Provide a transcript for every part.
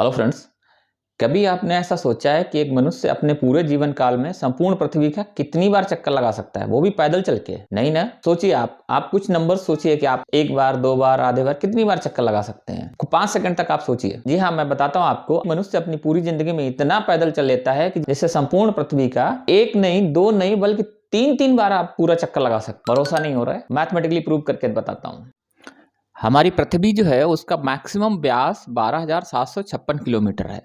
Hello friends, कभी आपने ऐसा सोचा है कि एक मनुष्य अपने पूरे जीवन काल में संपूर्ण पृथ्वी का कितनी बार चक्कर लगा सकता है, वो भी पैदल चल के? नहीं ना। सोचिए, आप कुछ नंबर सोचिए कि आप एक बार, दो बार, आधे बार, कितनी बार चक्कर लगा सकते हैं। 5 सेकंड तक आप सोचिए। जी हाँ, मैं बताता हूँ आपको। मनुष्य अपनी पूरी जिंदगी में इतना पैदल चल लेता है कि जैसे संपूर्ण पृथ्वी का एक नहीं, दो नहीं, बल्कि 3-3 बार आप पूरा चक्कर लगा सकते। भरोसा नहीं हो रहा है? मैथमेटिकली प्रूव करके बताता हूँ। हमारी पृथ्वी जो है उसका मैक्सिमम व्यास 12,756 किलोमीटर है।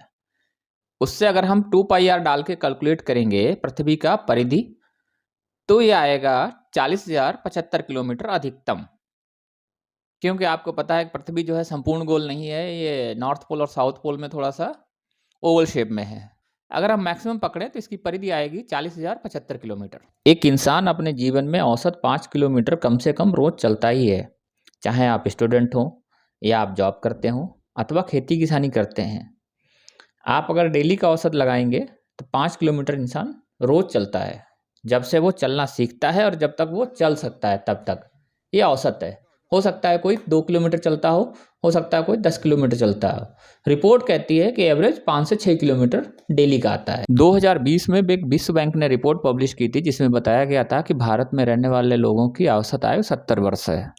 उससे अगर हम 2πr डाल के कैलकुलेट करेंगे पृथ्वी का परिधि, तो ये आएगा 40,075 किलोमीटर अधिकतम। क्योंकि आपको पता है कि पृथ्वी जो है संपूर्ण गोल नहीं है, ये नॉर्थ पोल और साउथ पोल में थोड़ा सा ओवल शेप में है। अगर हम मैक्सिमम पकड़ें तो इसकी परिधि आएगी 40,075 किलोमीटर। एक इंसान अपने जीवन में औसत 5 किलोमीटर कम से कम रोज चलता ही है, चाहे आप स्टूडेंट हो या आप जॉब करते हो अथवा खेती किसानी करते हैं। आप अगर डेली का औसत लगाएंगे तो 5 किलोमीटर इंसान रोज चलता है, जब से वो चलना सीखता है और जब तक वो चल सकता है तब तक। ये औसत है। हो सकता है कोई 2 किलोमीटर चलता हो सकता है कोई 10 किलोमीटर चलता हो। रिपोर्ट कहती है कि एवरेज 5 से 6 किलोमीटर डेली का आता है। 2020 में विश्व बैंक ने रिपोर्ट पब्लिश की थी, जिसमें बताया गया था कि भारत में रहने वाले लोगों की औसत आयु 70 वर्ष है।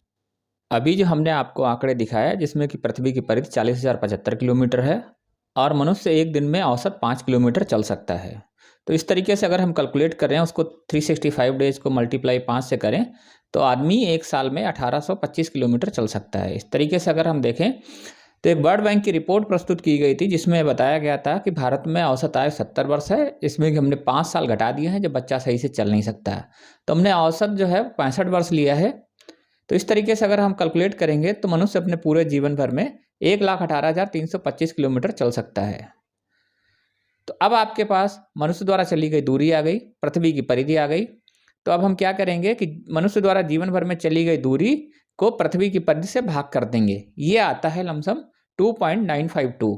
अभी जो हमने आपको आंकड़े दिखाया, जिसमें कि पृथ्वी की परिधि 40,075 किलोमीटर है और मनुष्य एक दिन में औसत 5 किलोमीटर चल सकता है। तो इस तरीके से अगर हम कैलकुलेट करें, उसको 365 डेज को मल्टीप्लाई 5 से करें, तो आदमी एक साल में 1825 किलोमीटर चल सकता है। इस तरीके से अगर हम देखें तो एक वर्ल्ड बैंक की रिपोर्ट प्रस्तुत की गई थी, जिसमें बताया गया था कि भारत में औसत आयु 70 वर्ष है। इसमें कि हमने 5 साल घटा दिए हैं जब बच्चा सही से चल नहीं सकता है, तो हमने औसत जो है 65 वर्ष लिया है। तो इस तरीके से अगर हम कैलकुलेट करेंगे तो मनुष्य अपने पूरे जीवन भर में 1,18,325 किलोमीटर चल सकता है। तो अब आपके पास मनुष्य द्वारा चली गई दूरी आ गई, पृथ्वी की परिधि आ गई। तो अब हम क्या करेंगे कि मनुष्य द्वारा जीवन भर में चली गई दूरी को पृथ्वी की परिधि से भाग कर देंगे। ये आता है लमसम 2.952।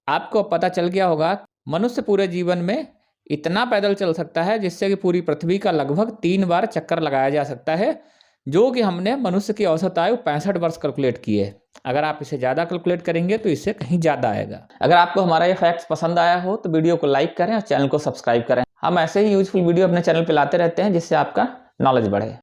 आपको पता चल गया होगा मनुष्य पूरे जीवन में इतना पैदल चल सकता है जिससे कि पूरी पृथ्वी का लगभग 3 बार चक्कर लगाया जा सकता है, जो कि हमने मनुष्य की औसत आयु 65 वर्ष कैलकुलेट की है। अगर आप इसे ज़्यादा कैलकुलेट करेंगे तो इससे कहीं ज़्यादा आएगा। अगर आपको हमारा ये फैक्ट्स पसंद आया हो तो वीडियो को लाइक करें और चैनल को सब्सक्राइब करें। हम ऐसे ही यूजफुल वीडियो अपने चैनल पे लाते रहते हैं, जिससे आपका नॉलेज बढ़े।